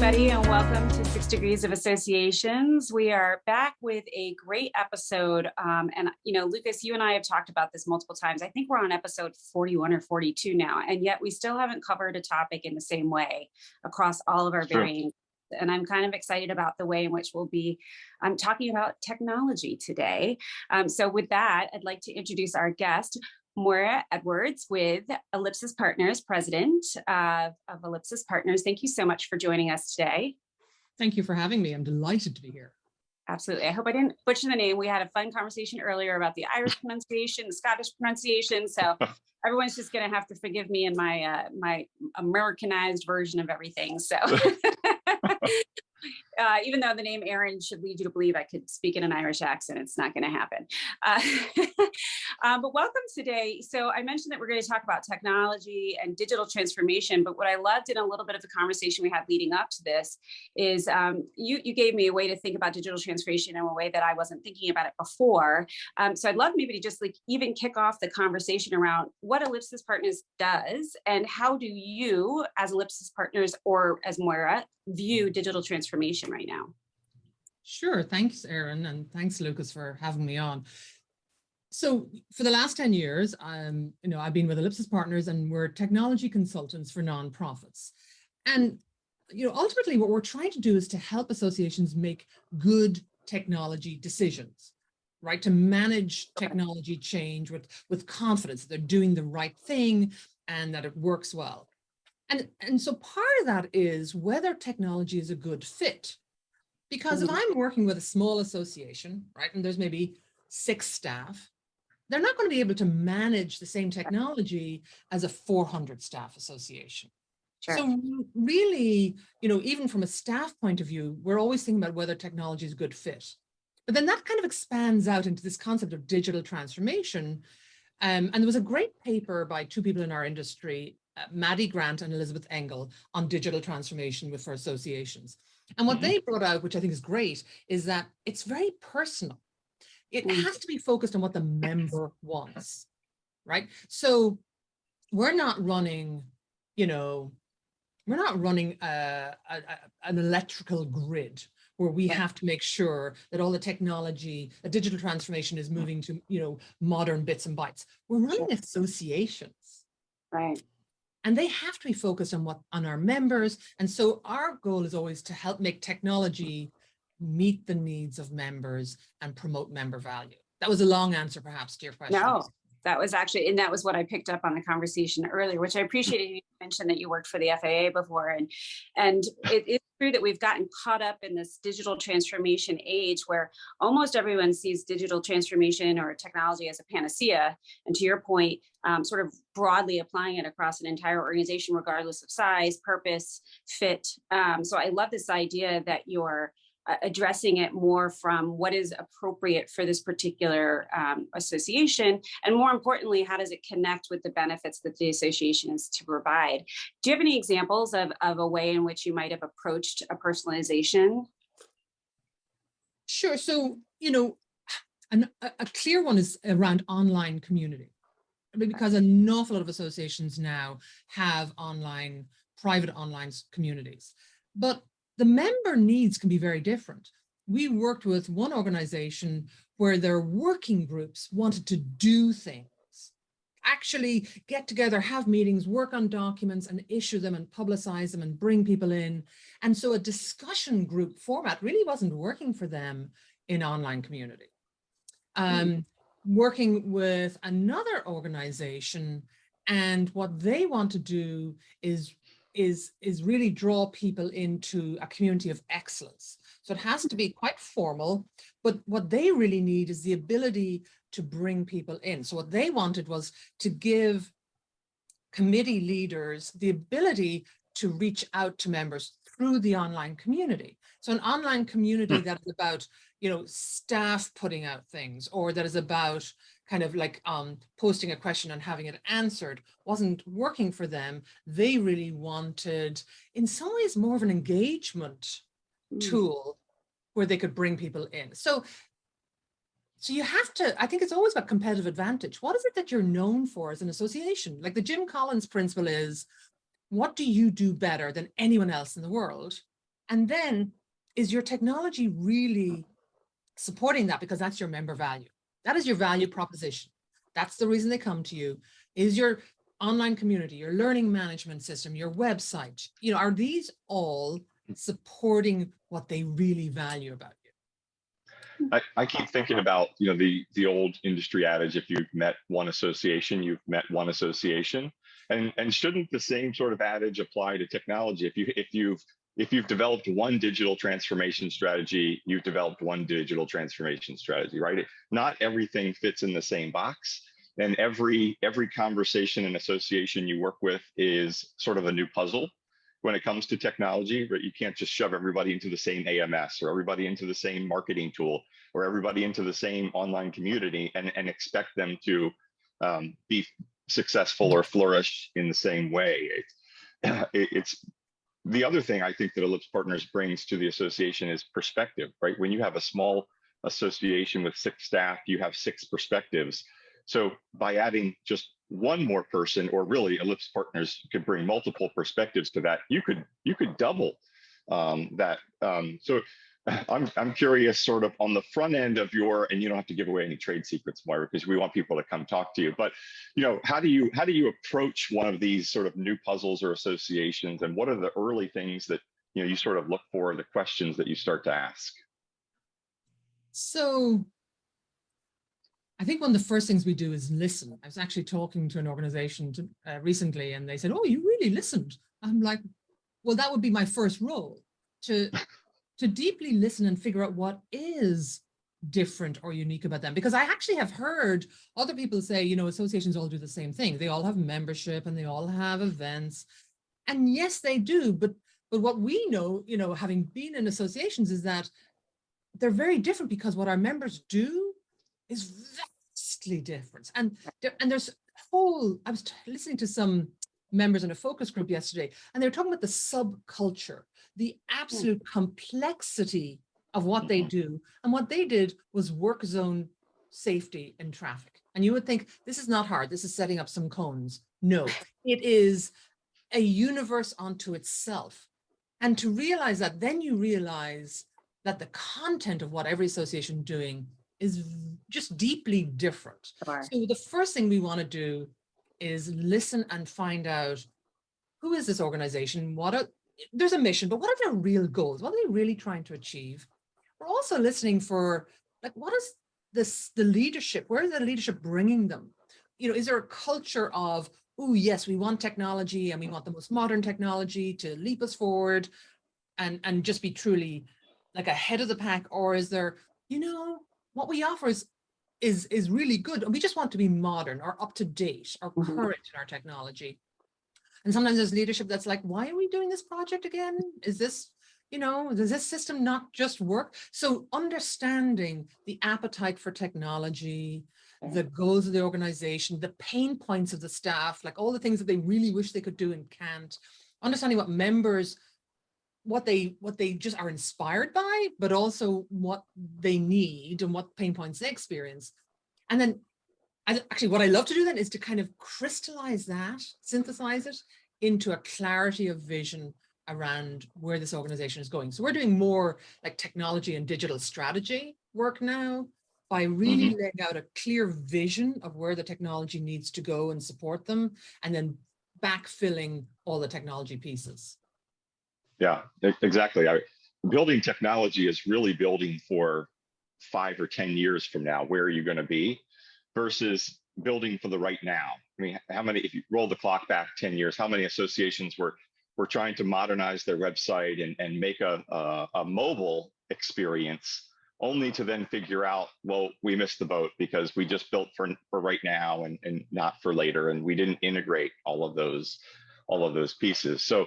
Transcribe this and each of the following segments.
everybody, and welcome to 6 Degrees of Associations. We are back with a great episode. Lucas, you and I have talked about this multiple times. I think we're on episode 41 or 42 now, and yet we still haven't covered a topic in the same way across all of our varying. And I'm kind of excited about the way in which we'll be talking about technology today. So with that, I'd like to introduce our guest, Moira Edwards with Ellipsis Partners, president of Ellipsis Partners. Thank you so much for joining us today. Thank you for having me. I'm delighted to be here. Absolutely. I hope I didn't butcher the name. We had a fun conversation earlier about the Irish pronunciation, the Scottish pronunciation. So everyone's just going to have to forgive me in my my Americanized version of everything. So even though the name Aaron should lead you to believe I could speak in an Irish accent, it's not going to happen. But welcome today. So I mentioned that we're going to talk about technology and digital transformation, but what I loved in a little bit of the conversation we had leading up to this is you gave me a way to think about digital transformation in a way that I wasn't thinking about it before. So I'd love maybe to just even kick off the conversation around what Ellipsis Partners does and how do you as Ellipsis Partners or as Moira view digital transformation right now? Sure. Thanks, Erin, and thanks, Lucas, for having me on. So for the last 10 years, I've been with Ellipsis Partners, and we're technology consultants for nonprofits. And ultimately, what we're trying to do is to help associations make good technology decisions, right? To manage technology change with confidence that they're doing the right thing and that it works well. And so part of that is whether technology is a good fit. Because if I'm working with a small association, right, and there's maybe 6 staff, they're not going to be able to manage the same technology as a 400 staff association. Sure. So really, even from a staff point of view, we're always thinking about whether technology is a good fit. But then that kind of expands out into this concept of digital transformation. And there was a great paper by 2 people in our industry, Maddie Grant and Elizabeth Engel, on digital transformation for associations. And what they brought out, which I think is great, is that it's very personal. It has to be focused on what the member wants, right? So we're not running, an electrical grid where we have to make sure that all the technology, the digital transformation is moving to, modern bits and bytes. We're running associations. Right. And they have to be focused on our members. And so our goal is always to help make technology meet the needs of members and promote member value. That was a long answer, perhaps, to your question. No, that was actually, and that was what I picked up on the conversation earlier, which I appreciated. You mentioned that you worked for the FAA before. And it's true that we've gotten caught up in this digital transformation age where almost everyone sees digital transformation or technology as a panacea. And to your point, sort of broadly applying it across an entire organization, regardless of size, purpose, fit. So I love this idea that you're addressing it more from what is appropriate for this particular association, and more importantly, how does it connect with the benefits that the association is to provide? Do you have any examples of a way in which you might have approached a personalization? Sure. So, a clear one is around online community, because an awful lot of associations now have private online communities. But the member needs can be very different. We worked with one organization where their working groups wanted to do things, actually get together, have meetings, work on documents and issue them and publicize them and bring people in. And so a discussion group format really wasn't working for them in online community. Working with another organization, and what they want to do is really draw people into a community of excellence. So it has to be quite formal, but what they really need is the ability to bring people in. So what they wanted was to give committee leaders the ability to reach out to members through the online community. So an online community that is about, staff putting out things, or that is about kind of like posting a question and having it answered, wasn't working for them. They really wanted, in some ways, more of an engagement tool where they could bring people in. So you have to, I think it's always about competitive advantage. What is it that you're known for as an association? Like the Jim Collins principle is, what do you do better than anyone else in the world? And then, is your technology really supporting that? Because that's your member value. That is your value proposition. That's the reason they come to you. Is your online community, your learning management system, your website, are these all supporting what they really value about you? I keep thinking about, the old industry adage, if you've met one association, you've met one association. And shouldn't the same sort of adage apply to technology? If you've developed one digital transformation strategy, you've developed one digital transformation strategy, right? Not everything fits in the same box. And every conversation and association you work with is sort of a new puzzle when it comes to technology, but you can't just shove everybody into the same AMS or everybody into the same marketing tool or everybody into the same online community and expect them to be successful or flourish in the same way. It's the other thing I think that Ellipsis Partners brings to the association is perspective, right? When you have a small association with 6 staff, you have 6 perspectives. So by adding just one more person, or really Ellipsis Partners could bring multiple perspectives to that, you could double that. So I'm curious, sort of on the front end of and you don't have to give away any trade secrets, Moira, because we want people to come talk to you. But how do you approach one of these sort of new puzzles or associations, and what are the early things that you sort of look for, the questions that you start to ask? So I think one of the first things we do is listen. I was actually talking to an organization recently, and they said, "Oh, you really listened." I'm like, well, that would be my first role, to deeply listen and figure out what is different or unique about them. Because I actually have heard other people say, associations all do the same thing. They all have membership and they all have events. And yes, they do. But what we know, having been in associations, is that they're very different, because what our members do is vastly different. And there's I was listening to some members in a focus group yesterday, and they were talking about the subculture, the absolute complexity of what they do. And what they did was work zone safety in traffic. And you would think, this is not hard. This is setting up some cones. No, it is a universe unto itself. And to realize that, then you realize that the content of what every association doing is just deeply different. Sure. So the first thing we want to do is listen and find out, who is this organization? There's a mission, but what are their real goals? What are they really trying to achieve? We're also listening for, what is the leadership? Where is the leadership bringing them? Is there a culture of, oh yes, we want technology and we want the most modern technology to leap us forward and just be truly ahead of the pack? Or is there, what we offer is really good, and we just want to be modern or up to date or current in our technology? And sometimes there's leadership that's like, why are we doing this project again? Is this, does this system not just work? So understanding the appetite for technology, the goals of the organization, the pain points of the staff, all the things that they really wish they could do and can't, understanding what members, what they just are inspired by, but also what they need and what pain points they experience. And then actually what I love to do then is to kind of crystallize that, synthesize it into a clarity of vision around where this organization is going. So we're doing more technology and digital strategy work now, by really laying out a clear vision of where the technology needs to go and support them, and then backfilling all the technology pieces. Yeah, exactly. Building technology is really building for 5 or 10 years from now. Where are you going to be? Versus building for the right now. I mean, if you roll the clock back 10 years, how many associations were trying to modernize their website and make a mobile experience, only to then figure out, well, we missed the boat because we just built for right now and not for later, and we didn't integrate all of those pieces. So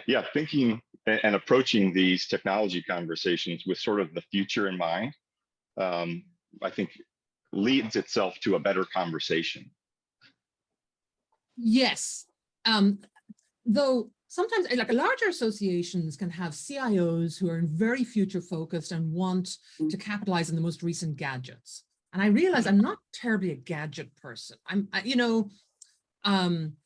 yeah, thinking and approaching these technology conversations with sort of the future in mind, I think leads itself to a better conversation. Yes. Though sometimes larger associations can have CIOs who are very future focused and want to capitalize on the most recent gadgets. And I realize I'm not terribly a gadget person.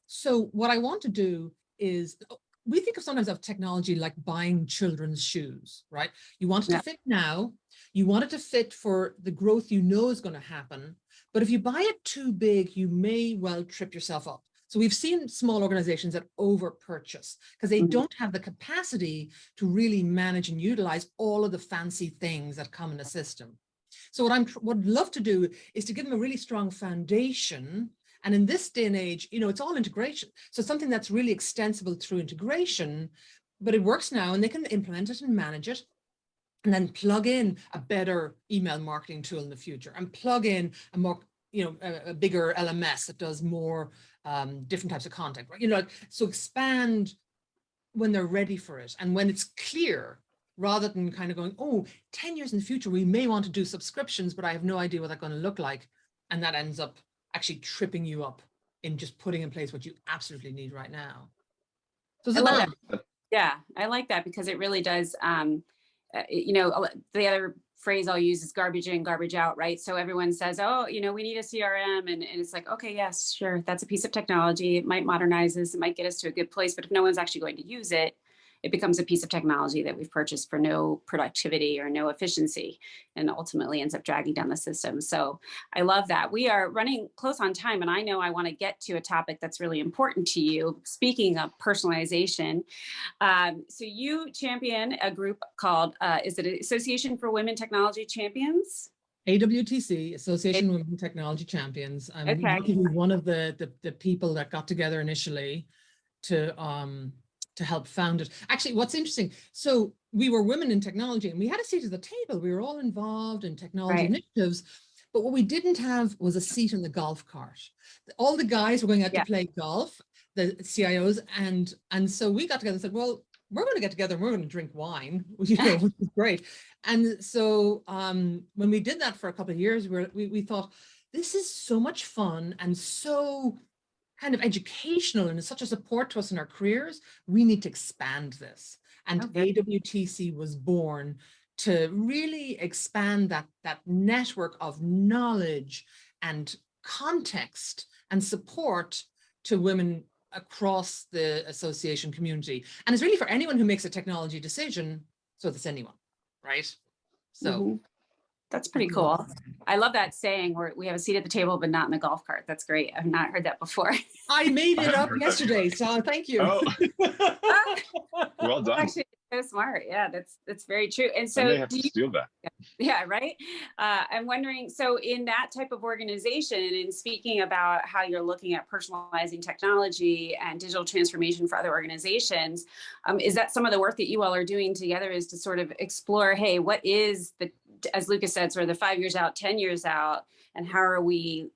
So what I want to do is, we think of sometimes of technology like buying children's shoes, right? You want it to fit now, you want it to fit for the growth you know is going to happen, but if you buy it too big, you may well trip yourself up. So we've seen small organizations that over purchase because they don't have the capacity to really manage and utilize all of the fancy things that come in a system. So what I'd love to do is to give them a really strong foundation. And in this day and age, you know, it's all integration. So something that's really extensible through integration, but it works now and they can implement it and manage it and then plug in a better email marketing tool in the future and plug in a more, you know, a bigger LMS that does more different types of content, right? You know, so expand when they're ready for it and when it's clear, rather than kind of going, oh, 10 years in the future, we may want to do subscriptions, but I have no idea what that's going to look like. And that ends up actually tripping you up in just putting in place what you absolutely need right now. So I love that. Yeah, I like that because it really does, you know, the other phrase I'll use is garbage in, garbage out, right? So everyone says, oh, you know, we need a CRM. And it's like, okay, yes, sure. That's a piece of technology. It might modernize us. It might get us to a good place. But if no one's actually going to use it, it becomes a piece of technology that we've purchased for no productivity or no efficiency and ultimately ends up dragging down the system. So I love that. We are running close on time, and I know I want to get to a topic that's really important to you. Speaking of personalization, so you champion a group called, is it Association for Women Technology Champions? AWTC, Association of Women Technology Champions. I'm one of the people that got together initially to help found it. Actually, what's interesting, so we were women in technology and we had a seat at the table. We were all involved in technology initiatives, but what we didn't have was a seat in the golf cart. All the guys were going out to play golf, the CIOs, and so we got together and said, well, we're going to get together and we're going to drink wine, you know, which is great. And so when we did that for a couple of years, we thought, this is so much fun and so kind of educational and is such a support to us in our careers. We need to expand this. And AWTC was born to really expand that network of knowledge and context and support to women across the association community. And it's really for anyone who makes a technology decision. So it's anyone, right? So that's pretty cool. I love that saying where we have a seat at the table, but not in the golf cart. That's great. I've not heard that before. I made it up yesterday, so thank you. Oh. Well done. Actually, so smart. Yeah, that's very true. And so I may have to steal that. Yeah, right. I'm wondering, so in that type of organization, and in speaking about how you're looking at personalizing technology and digital transformation for other organizations, is that some of the work that you all are doing together is to sort of explore, hey, what is the, as Lucas said, sort of the 5 years out, 10 years out, and how are we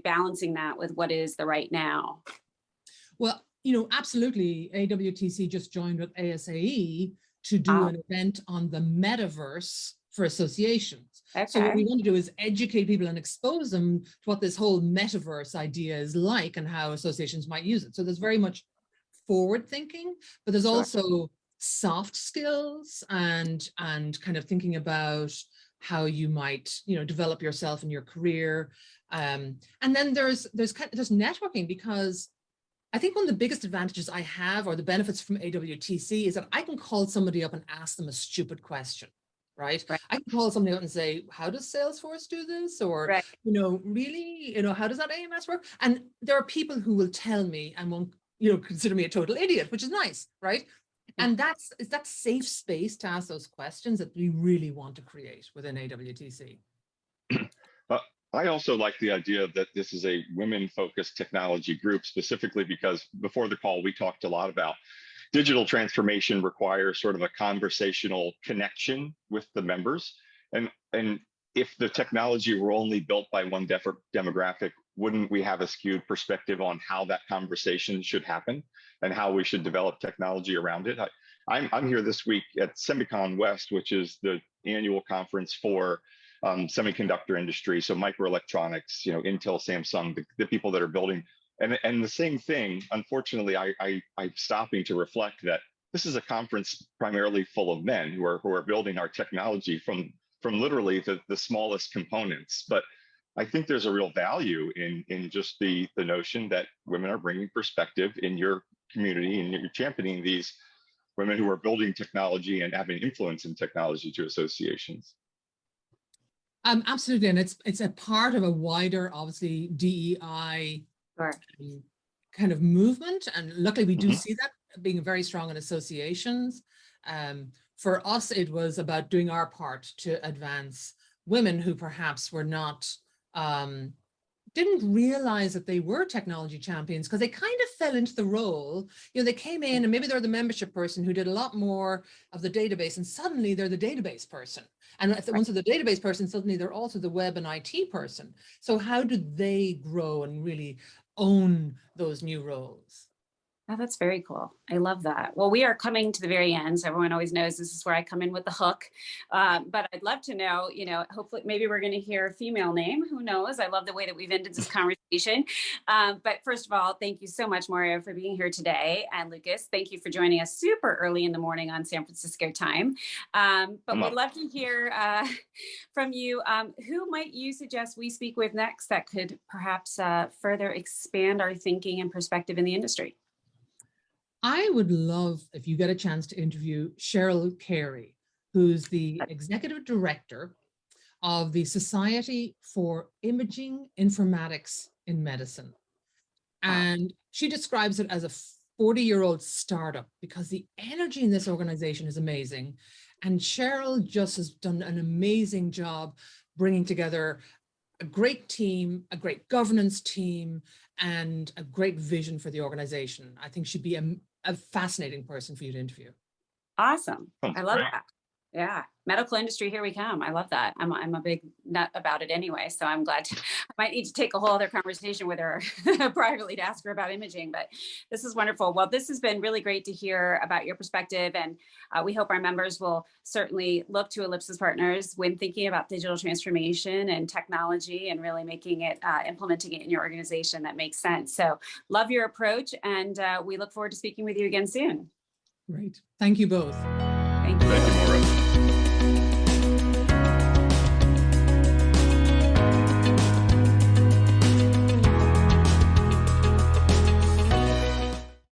balancing that with what is the right now? Well, you know, absolutely. AWTC just joined with ASAE to do an event on the metaverse for associations. So what we want to do is educate people and expose them to what this whole metaverse idea is like and how associations might use it. So there's very much forward thinking, but there's also soft skills and kind of thinking about how you might, you know, develop yourself in your career. And then there's networking, because I think one of the biggest advantages I have, or the benefits from AWTC, is that I can call somebody up and ask them a stupid question, right? I can call somebody up and say, how does Salesforce do this? Or, you know, really, you know, how does that AMS work? And there are people who will tell me and won't, you know, consider me a total idiot, which is nice, right? And it's that safe space to ask those questions that we really want to create within AWTC. I also like the idea that this is a women-focused technology group, specifically because before the call, we talked a lot about digital transformation requires sort of a conversational connection with the members. And if the technology were only built by one demographic, wouldn't we have a skewed perspective on how that conversation should happen and how we should develop technology around it? I'm here this week at Semicon West, which is the annual conference for semiconductor industry, so microelectronics, you know, Intel, Samsung, the people that are building, and the same thing. Unfortunately, I'm stopping to reflect that this is a conference primarily full of men who are building our technology from literally the smallest components. But I think there's a real value in just the notion that women are bringing perspective in your community, and you're championing these women who are building technology and having influence in technology to associations. Absolutely, and it's a part of a wider, obviously, DEI Sure. kind of movement, and luckily we do Mhm. see that being very strong in associations. For us, it was about doing our part to advance women who perhaps were not, didn't realize that they were technology champions, because they kind of fell into the role. You know, they came in and maybe they're the membership person who did a lot more of the database, and suddenly they're the database person. And if once they're the database person, suddenly they're also the web and IT person. So how do they grow and really own those new roles? Oh, that's very cool. I love that. Well, we are coming to the very end. So everyone always knows this is where I come in with the hook. But I'd love to know, hopefully maybe we're going to hear a female name. Who knows? I love the way that we've ended this conversation. But first of all, thank you so much, Moira, for being here today. And Lucas, thank you for joining us super early in the morning on San Francisco time. But we'd love to hear from you. Who might you suggest we speak with next that could perhaps further expand our thinking and perspective in the industry? I would love if you get a chance to interview Cheryl Carey, who's the executive director of the Society for Imaging Informatics in Medicine. And she describes it as a 40-year-old startup because the energy in this organization is amazing. And Cheryl just has done an amazing job bringing together a great team, a great governance team, and a great vision for the organization. I think she'd be a fascinating person for you to interview. Awesome. That's I love great. that. Yeah. Medical industry, here we come. I love that. I'm a big nut about it anyway. So I'm glad I might need to take a whole other conversation with her privately to ask her about imaging, but this is wonderful. Well, this has been really great to hear about your perspective. And we hope our members will certainly look to Ellipsis Partners when thinking about digital transformation and technology and really making it, implementing it in your organization that makes sense. So love your approach. And we look forward to speaking with you again soon. Great. Thank you both. Thank you. Thank you, Moira.